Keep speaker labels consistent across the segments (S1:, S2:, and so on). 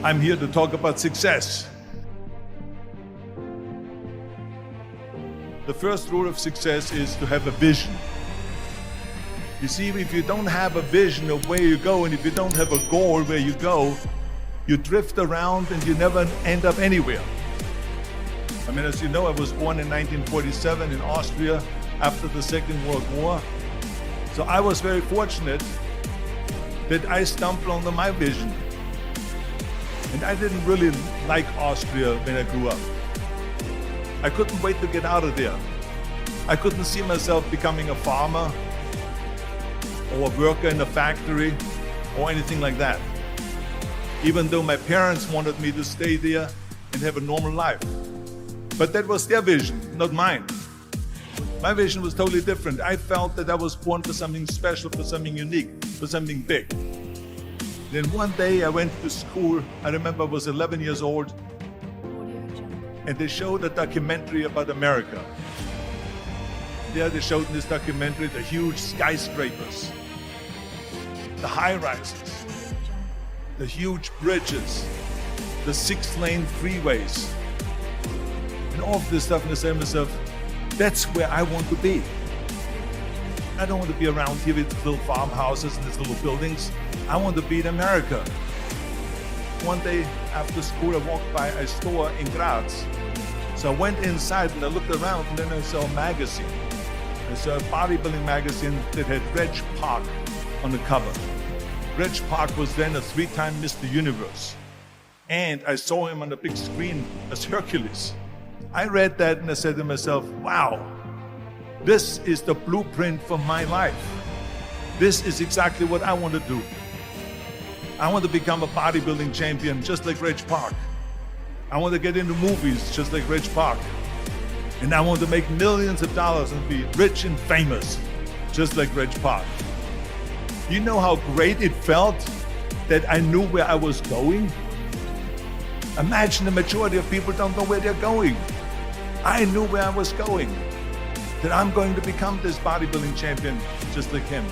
S1: I'm here to talk about success. The first rule of success is to have a vision. You see, if you don't have a vision of where you go, and if you don't have a goal where you go, you drift around and you never end up anywhere. I mean, as you know, I was born in 1947 in Austria after the Second World War. So I was very fortunate that I stumbled onto my vision. And I didn't really like Austria when I grew up. I couldn't wait to get out of there. I couldn't see myself becoming a farmer or a worker in a factory or anything like that. Even though my parents wanted me to stay there and have a normal life. But that was their vision, not mine. My vision was totally different. I felt that I was born for something special, for something unique, for something big. Then one day I went to school. I remember I was 11 years old, and they showed a documentary about America. There they showed in this documentary the huge skyscrapers, the high-rises, the huge bridges, the 6-lane freeways, and all of this stuff. And I said to myself, that's where I want to be. I don't want to be around here with little farmhouses and these little buildings. I want to be in America. One day after school, I walked by a store in Graz. So I went inside and I looked around, and then I saw a magazine. I saw a bodybuilding magazine that had Reg Park on the cover. Reg Park was then a 3-time Mr. Universe. And I saw him on the big screen as Hercules. I read that and I said to myself, wow, this is the blueprint for my life. This is exactly what I want to do. I want to become a bodybuilding champion just like Reg Park. I want to get into movies just like Reg Park. And I want to make millions of dollars and be rich and famous just like Reg Park. You know how great it felt that I knew where I was going? Imagine the majority of people don't know where they're going. I knew where I was going, that I'm going to become this bodybuilding champion just like him.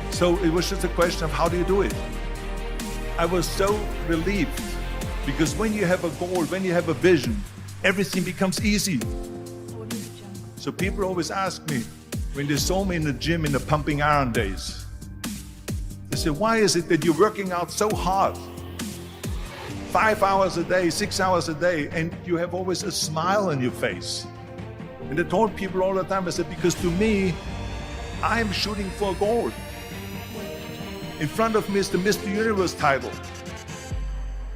S1: So it was just a question of how do you do it? I was so relieved, because when you have a goal, when you have a vision, everything becomes easy. So people always ask me, when they saw me in the gym in the pumping iron days, they say, why is it that you're working out so hard? 5 hours a day, 6 hours a day, and you have always a smile on your face. And I told people all the time, I said, because to me, I'm shooting for a goal. In front of me is the Mr. Universe title.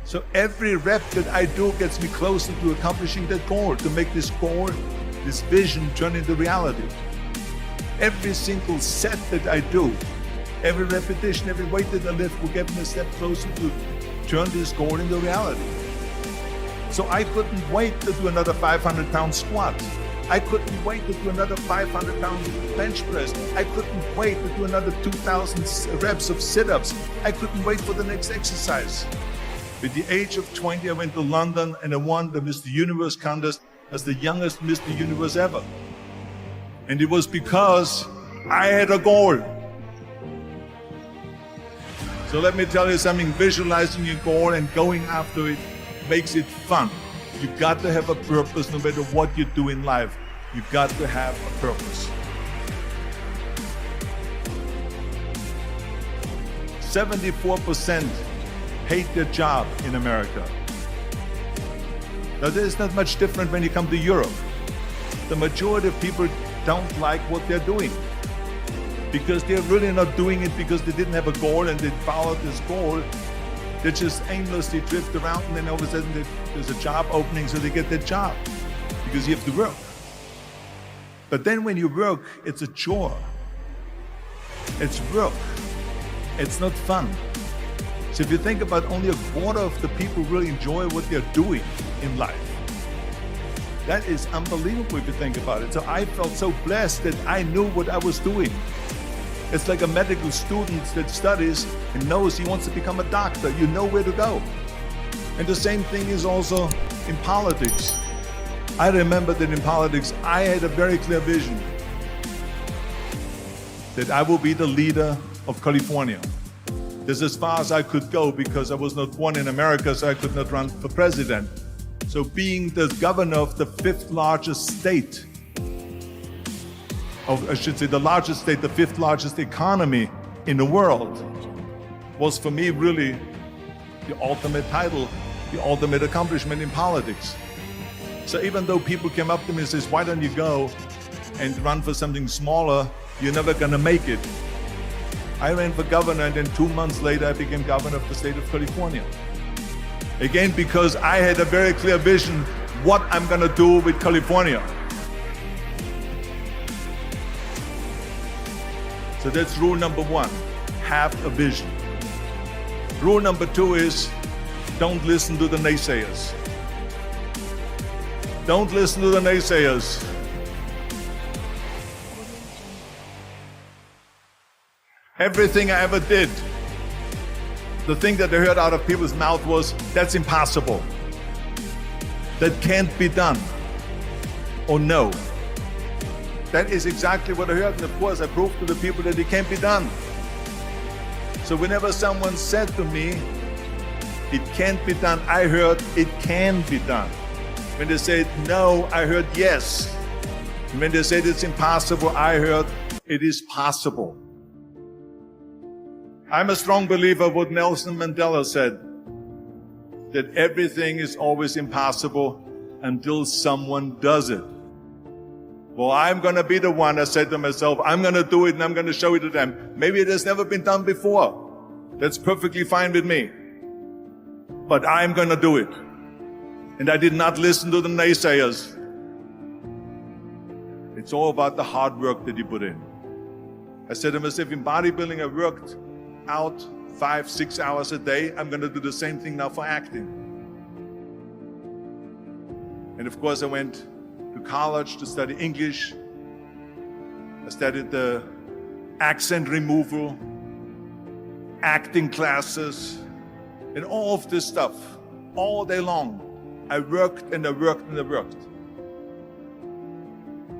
S1: So every rep that I do gets me closer to accomplishing that goal, to make this goal, this vision turn into reality. Every single set that I do, every repetition, every weight that I lift will get me a step closer to turn this goal into reality. So I couldn't wait to do another 500-pound squat. I couldn't wait to do another 500-pound bench press. I couldn't wait to do another 2,000 reps of sit-ups. I couldn't wait for the next exercise. At the age of 20, I went to London and I won the Mr. Universe contest as the youngest Mr. Universe ever. And it was because I had a goal. So let me tell you something, visualizing your goal and going after it makes it fun. You've got to have a purpose no matter what you do in life. You've got to have a purpose. 74% hate their job in America. Now, there's not much different when you come to Europe. The majority of people don't like what they're doing, because they're really not doing it because they didn't have a goal and they followed this goal. They just aimlessly drift around, and then all of a sudden there's a job opening, so they get that job because you have to work. But then when you work, it's a chore. It's work. It's not fun. So if you think about, only a quarter of the people really enjoy what they're doing in life. That is unbelievable if you think about it. So I felt so blessed that I knew what I was doing. It's like a medical student that studies and knows he wants to become a doctor. You know where to go. And the same thing is also in politics. I remember that in politics, I had a very clear vision that I will be the leader of California. This is as far as I could go because I was not born in America, so I could not run for president. So being the governor of the fifth largest state, I should say the largest state, the fifth largest economy in the world, was for me really the ultimate title, the ultimate accomplishment in politics. So even though people came up to me and says, why don't you go and run for something smaller, you're never gonna make it. I ran for governor, and then 2 months later I became governor of the state of California. Again, because I had a very clear vision what I'm gonna do with California. So that's rule number one, have a vision. Rule number two is, don't listen to the naysayers. Don't listen to the naysayers. Everything I ever did, the thing that I heard out of people's mouth was, that's impossible. That can't be done. Or no. That is exactly what I heard, and of course I proved to the people that it can't be done. So whenever someone said to me, it can't be done, I heard, it can be done. When they said no, I heard yes. And when they said it's impossible, I heard, it is possible. I'm a strong believer of what Nelson Mandela said, that everything is always impossible until someone does it. Well, I'm going to be the one, I said to myself, I'm going to do it and I'm going to show it to them. Maybe it has never been done before. That's perfectly fine with me. But I'm going to do it. And I did not listen to the naysayers. It's all about the hard work that you put in. I said to myself, in bodybuilding, I worked out 5-6 hours a day. I'm going to do the same thing now for acting. And of course I went to college to study English. I studied the accent removal, acting classes, and all of this stuff all day long. I worked and I worked and I worked.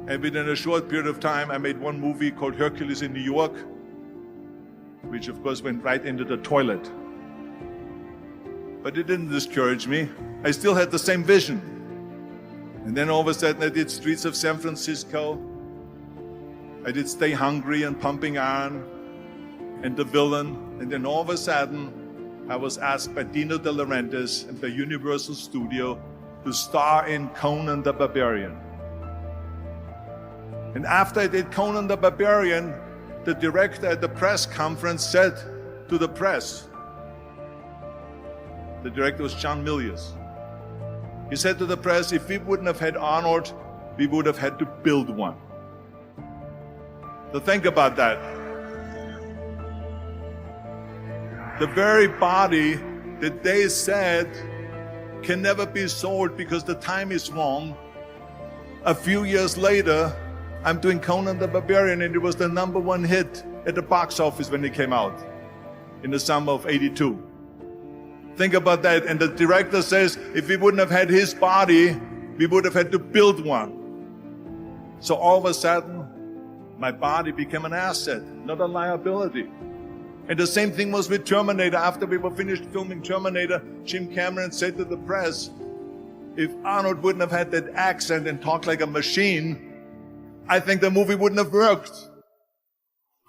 S1: And within a short period of time I made one movie called Hercules in New York, which of course went right into the toilet. But it didn't discourage me. I still had the same vision. And then all of a sudden I did Streets of San Francisco. I did Stay Hungry and Pumping Iron and The Villain. And then all of a sudden I was asked by Dino De Laurentiis and by Universal Studio to star in Conan the Barbarian. And after I did Conan the Barbarian, the director at the press conference said to the press, the director was John Milius. He said to the press, if we wouldn't have had Arnold, we would have had to build one. So think about that. The very body that they said can never be sold because the time is wrong. A few years later, I'm doing Conan the Barbarian, and it was the #1 hit at the box office when it came out in the summer of '82. Think about that. And the director says, if we wouldn't have had his body, we would have had to build one. So all of a sudden, my body became an asset, not a liability. And the same thing was with Terminator. After we were finished filming Terminator, Jim Cameron said to the press, if Arnold wouldn't have had that accent and talked like a machine, I think the movie wouldn't have worked.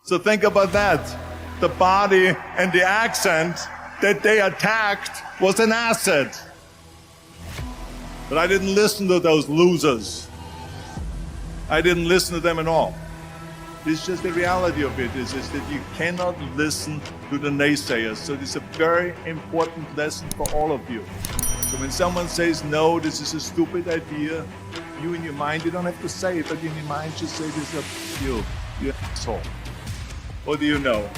S1: So think about that. The body and the accent that they attacked was an asset. But I didn't listen to those losers. I didn't listen to them at all. It's just the reality of it is that you cannot listen to the naysayers. So it's a very important lesson for all of you. So when someone says, no, this is a stupid idea, you in your mind, you don't have to say it, but in your mind just say, this is you asshole. What do you know?